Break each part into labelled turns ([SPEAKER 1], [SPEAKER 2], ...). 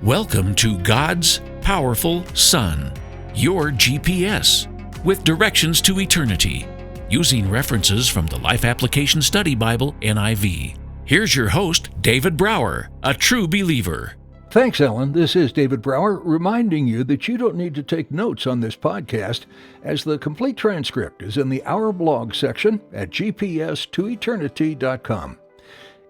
[SPEAKER 1] Welcome to God's Powerful Son, your GPS, with directions to eternity, using references from the Life Application Study Bible, NIV. Here's your host, David Brower, a true believer.
[SPEAKER 2] Thanks, Ellen. This is David Brower, reminding you that you don't need to take notes on this podcast, as the complete transcript is in the Our Blog section at gps2eternity.com.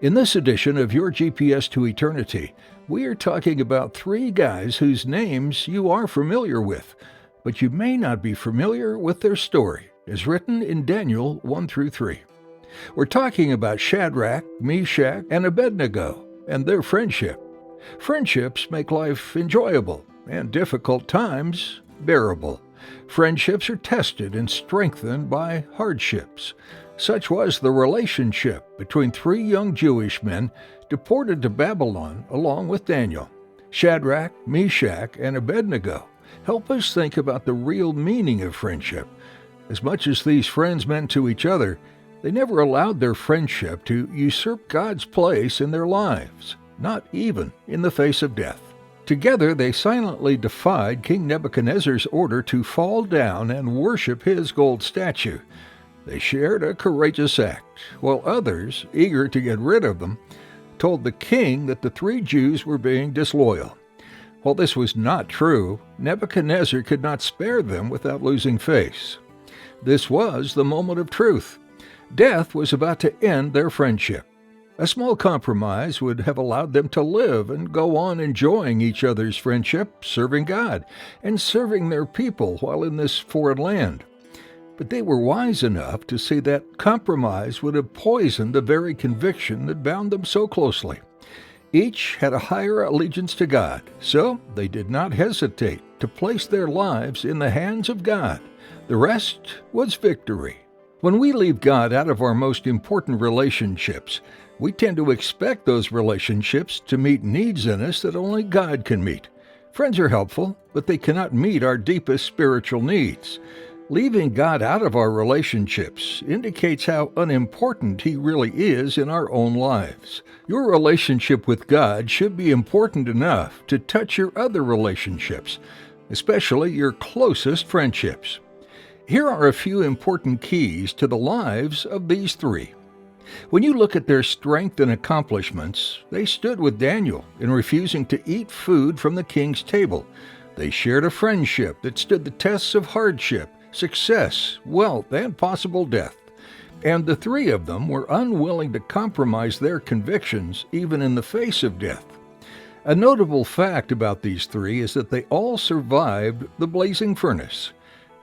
[SPEAKER 2] In this edition of Your GPS to Eternity, we are talking about three guys whose names you are familiar with, but you may not be familiar with their story, as written in Daniel 1-3. We're talking about Shadrach, Meshach, and Abednego, and their friendship. Friendships make life enjoyable, and difficult times bearable. Friendships are tested and strengthened by hardships. Such was the relationship between three young Jewish men deported to Babylon along with Daniel. Shadrach, Meshach, and Abednego help us think about the real meaning of friendship. As much as these friends meant to each other, they never allowed their friendship to usurp God's place in their lives, not even in the face of death. Together they silently defied King Nebuchadnezzar's order to fall down and worship his gold statue. They shared a courageous act, while others, eager to get rid of them, told the king that the three Jews were being disloyal. While this was not true, Nebuchadnezzar could not spare them without losing face. This was the moment of truth. Death was about to end their friendship. A small compromise would have allowed them to live and go on enjoying each other's friendship, serving God, and serving their people while in this foreign land. But they were wise enough to see that compromise would have poisoned the very conviction that bound them so closely. Each had a higher allegiance to God, so they did not hesitate to place their lives in the hands of God. The rest was victory. When we leave God out of our most important relationships, we tend to expect those relationships to meet needs in us that only God can meet. Friends are helpful, but they cannot meet our deepest spiritual needs. Leaving God out of our relationships indicates how unimportant He really is in our own lives. Your relationship with God should be important enough to touch your other relationships, especially your closest friendships. Here are a few important keys to the lives of these three. When you look at their strength and accomplishments, they stood with Daniel in refusing to eat food from the king's table. They shared a friendship that stood the tests of hardship, success, wealth, and possible death. And the three of them were unwilling to compromise their convictions, even in the face of death. A notable fact about these three is that they all survived the blazing furnace.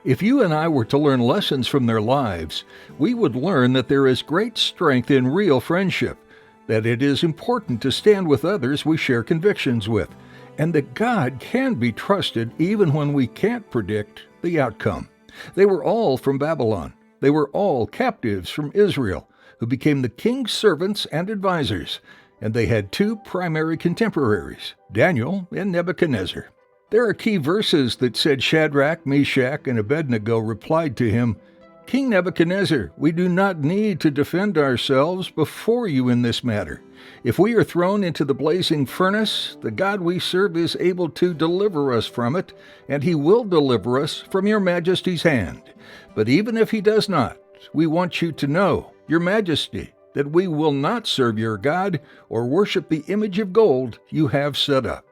[SPEAKER 2] If you and I were to learn lessons from their lives, we would learn that there is great strength in real friendship, that it is important to stand with others we share convictions with, and that God can be trusted even when we can't predict the outcome. They were all from Babylon. They were all captives from Israel, who became the king's servants and advisors, and they had two primary contemporaries, Daniel and Nebuchadnezzar. There are key verses that said Shadrach, Meshach, and Abednego replied to him, "King Nebuchadnezzar, we do not need to defend ourselves before you in this matter. If we are thrown into the blazing furnace, the God we serve is able to deliver us from it, and He will deliver us from your majesty's hand. But even if He does not, we want you to know, your majesty, that we will not serve your God or worship the image of gold you have set up."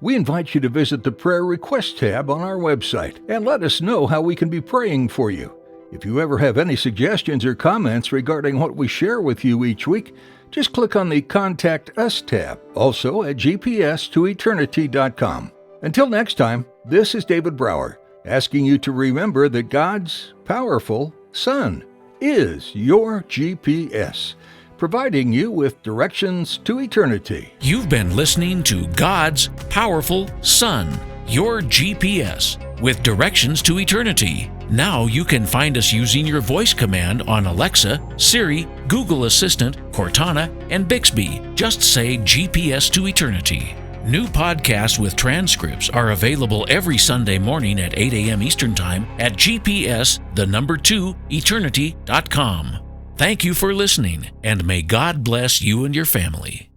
[SPEAKER 2] We invite you to visit the prayer request tab on our website and let us know how we can be praying for you. If you ever have any suggestions or comments regarding what we share with you each week, just click on the Contact Us tab, also at gps2eternity.com. Until next time, this is David Brower, asking you to remember that God's powerful Son is your GPS, providing you with directions to eternity.
[SPEAKER 1] You've been listening to God's Powerful Son, your GPS, with directions to eternity. Now you can find us using your voice command on Alexa, Siri, Google Assistant, Cortana, and Bixby. Just say GPS to eternity. New podcasts with transcripts are available every Sunday morning at 8 a.m. Eastern Time at gps2eternity.com. Thank you for listening, and may God bless you and your family.